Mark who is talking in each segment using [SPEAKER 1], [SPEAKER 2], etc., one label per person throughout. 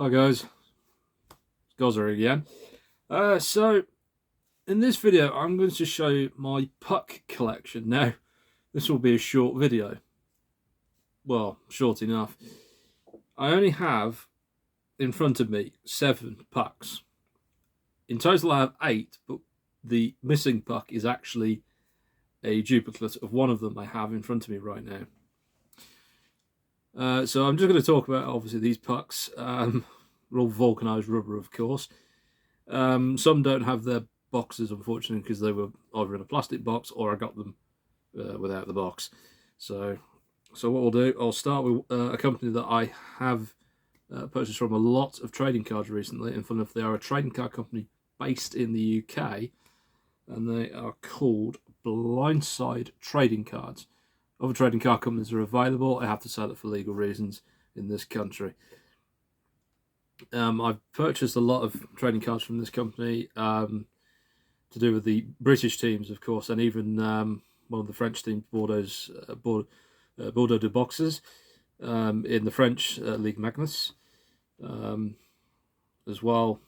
[SPEAKER 1] Hi guys, it's Gozzer again. So in this video I'm going to show you my puck collection. Now this will be a short video. Well, short enough. I only have in front of me 7 pucks. In total I have 8, but the missing puck is actually a duplicate of one of them I have in front of me right now. So I'm just going to talk about obviously these pucks. They're all vulcanized rubber, of course. Some don't have their boxes, unfortunately, because they were either in a plastic box or I got them without the box. So what we'll do, I'll start with a company that I have purchased from a lot of trading cards recently. And fun enough, they are a trading card company based in the UK, and they are called Blindside Trading Cards. Other trading card companies are available. I have to say that for legal reasons in this country. I've purchased a lot of trading cards from this company to do with the British teams, of course, and even one of the French teams, Bordeaux de Boxers, in the French Ligue Magnus as well.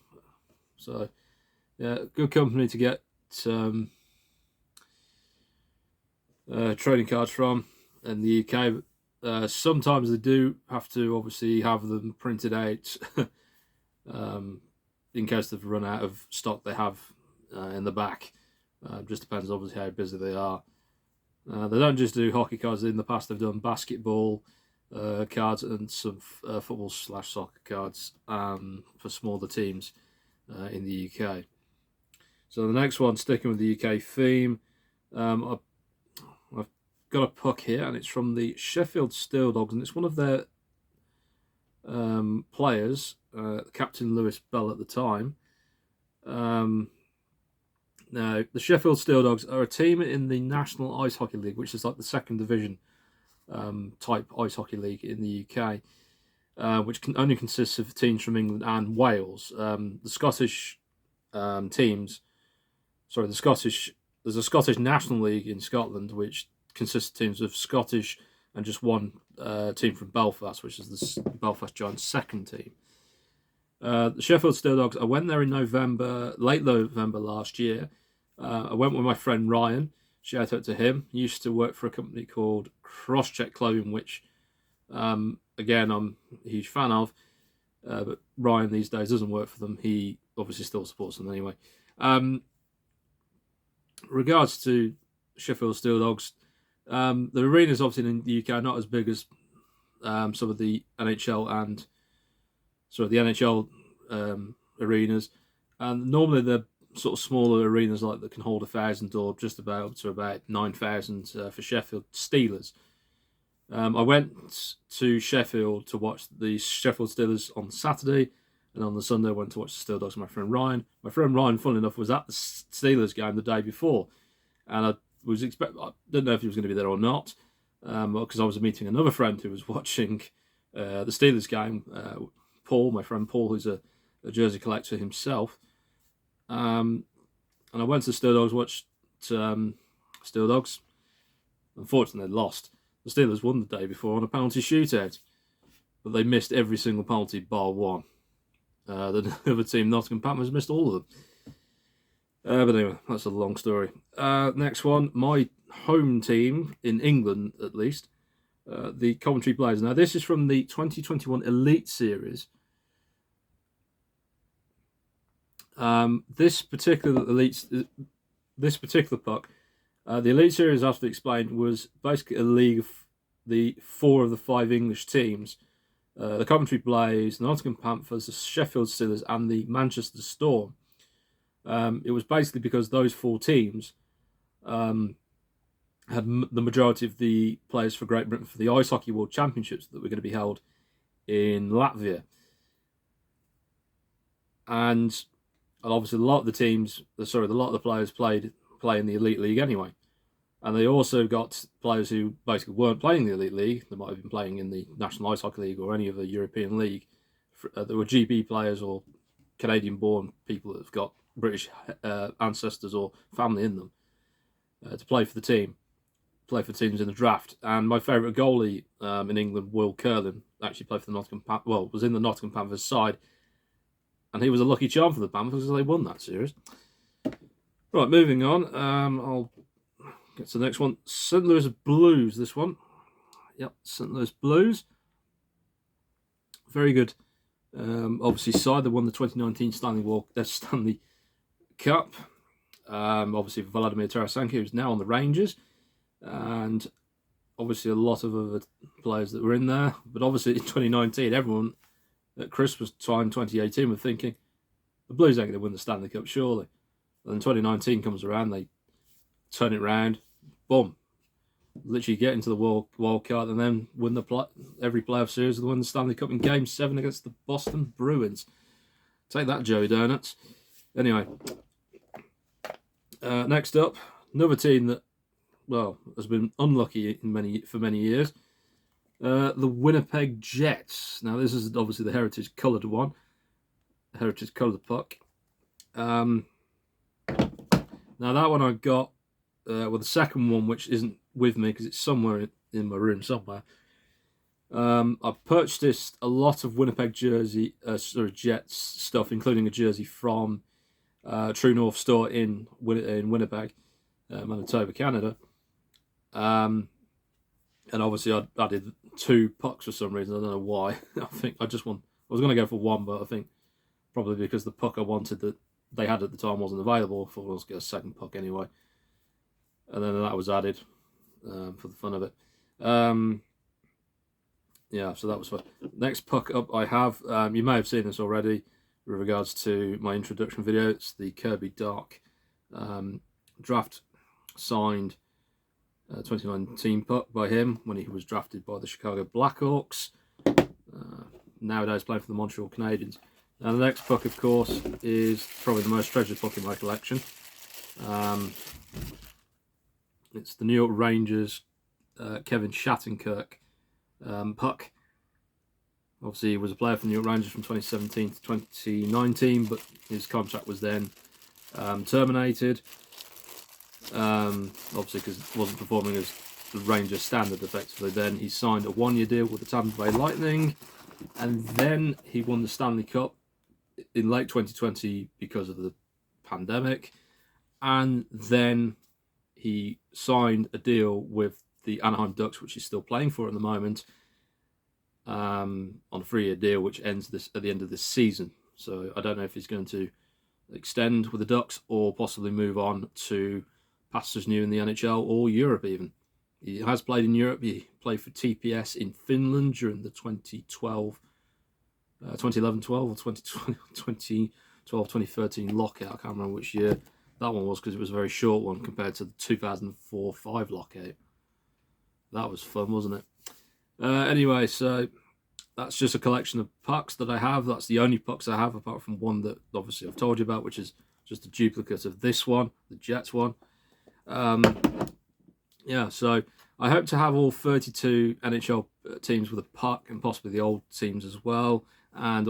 [SPEAKER 1] So, yeah, good company to get trading cards from in the UK. Sometimes they do have to obviously have them printed out in case they've run out of stock they have in the back. Just depends obviously how busy they are. They don't just do hockey cards. In the past they've done basketball cards and some football/soccer cards for smaller teams in the UK. So the next one, sticking with the UK theme, I've got a puck here, and it's from the Sheffield Steel Dogs, and it's one of their players, Captain Lewis Bell at the time. Now, the Sheffield Steel Dogs are a team in the National Ice Hockey League, which is like the second division type ice hockey league in the UK, which only consists of teams from England and Wales. The Scottish teams, there's a Scottish National League in Scotland, which consists of teams of Scottish and just one team from Belfast, which is the Belfast Giants' second team. The Sheffield Steel Dogs, I went there in late November last year. I went with my friend Ryan. Shout out to him. He used to work for a company called Crosscheck Clothing, which, again, I'm a huge fan of. But Ryan these days doesn't work for them. He obviously still supports them anyway. Regards to Sheffield Steel Dogs, the arenas obviously in the UK are not as big as some of the NHL and the NHL arenas, and normally they're sort of smaller arenas like that can hold 1,000 or just about to about 9,000 for Sheffield Steelers. I went to Sheffield to watch the Sheffield Steelers on Saturday, and on the Sunday I went to watch the Steel Dogs with my friend Ryan. My friend Ryan, funnily enough, was at the Steelers game the day before, and I didn't know if he was going to be there or not, because I was meeting another friend who was watching the Steelers game. Paul, my friend Paul, who's a jersey collector himself. And I went to Steel Dogs, watched Steel Dogs. Unfortunately, they lost. The Steelers won the day before on a penalty shootout, but they missed every single penalty bar one. The other team, Nottingham Panthers, missed all of them. But anyway, that's a long story. Next one, my home team, in England at least, the Coventry Blazers. Now, this is from the 2021 Elite Series. This particular puck, the Elite Series, after explained, was basically a league of the 4 of the 5 English teams: the Coventry Blaze, the Nottingham Panthers, the Sheffield Steelers, and the Manchester Storm. It was basically because those 4 teams had the majority of the players for Great Britain for the Ice Hockey World Championships that were going to be held in Latvia. And obviously a lot of the players play in the Elite League anyway. And they also got players who basically weren't playing the Elite League. They might have been playing in the National Ice Hockey League or any other European league. There were GB players or Canadian-born people that have got British ancestors or family in them to play for the team. play for teams in the draft. And my favourite goalie in England, Will Curlin, actually played for the was in the Nottingham Panthers side, and he was a lucky charm for the Panthers because they won that series. Right, moving on. I'll get to the next one. St. Louis Blues. This one, yep, St. Louis Blues. Very good. Obviously, side that won the 2019 Stanley Cup. Obviously, Vladimir Tarasenko, who's now on the Rangers, and obviously a lot of other players that were in there. But obviously, in 2019, everyone at Christmas time 2018 were thinking the Blues ain't going to win the Stanley Cup, surely. Then 2019 comes around, they turn it round, boom, literally get into the wild card and then win every playoff series and win the Stanley Cup in Game 7 against the Boston Bruins. Take that, Joey Donuts. Anyway, next up, another team that, well, has been unlucky for many years. The Winnipeg Jets. Now, this is obviously the heritage-coloured one. Heritage-coloured puck. Now, that one I got, the second one, which isn't with me because it's somewhere in my room somewhere. I've purchased a lot of Winnipeg Jets stuff, including a jersey from True North store in Winnipeg, Manitoba, Canada. And obviously I added 2 pucks for some reason. I don't know why. I was going to go for 1, but I think probably because the puck I wanted that they had at the time wasn't available. I thought I was going to get a second puck anyway. And then that was added for the fun of it. Yeah, so that was fun. Next puck up I have, you may have seen this already with regards to my introduction video. It's the Kirby Dach draft signed 2019 puck by him when he was drafted by the Chicago Blackhawks. Nowadays playing for the Montreal Canadiens. Now the next puck, of course, is probably the most treasured puck in my collection. It's the New York Rangers Kevin Shattenkirk puck. Obviously, he was a player for the New York Rangers from 2017 to 2019, but his contract was then terminated. Obviously, because it wasn't performing as the Rangers standard effectively. Then he signed a 1-year deal with the Tampa Bay Lightning, and then he won the Stanley Cup in late 2020 because of the pandemic, and then he signed a deal with the Anaheim Ducks, which he's still playing for at the moment, on a 3-year deal, which ends at the end of this season. So I don't know if he's going to extend with the Ducks or possibly move on to pastures new in the NHL or Europe even. He has played in Europe. He played for TPS in Finland during the 2011-12 or 2012-2013 lockout. I can't remember which year that one was because it was a very short one compared to the 2004-05 lockout. That was fun, wasn't it? Anyway, so that's just a collection of pucks that I have. That's the only pucks I have, apart from one that obviously I've told you about, which is just a duplicate of this one, the Jets one. Yeah, so I hope to have all 32 NHL teams with a puck, and possibly the old teams as well, and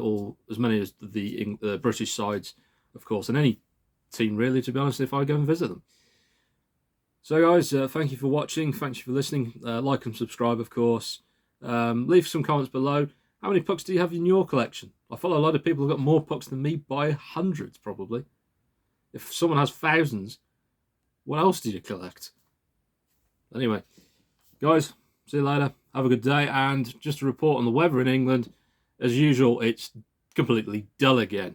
[SPEAKER 1] as many as the British sides, of course, and any team really, to be honest, if I go and visit them. So guys, thank you for watching, thank you for listening, like and subscribe, of course. Leave some comments below. How many pucks do you have in your collection? I follow a lot of people who've got more pucks than me by hundreds, probably. If someone has thousands, what else do you collect? Anyway, guys, see you later. Have a good day. And just to report on the weather in England, as usual, it's completely dull again.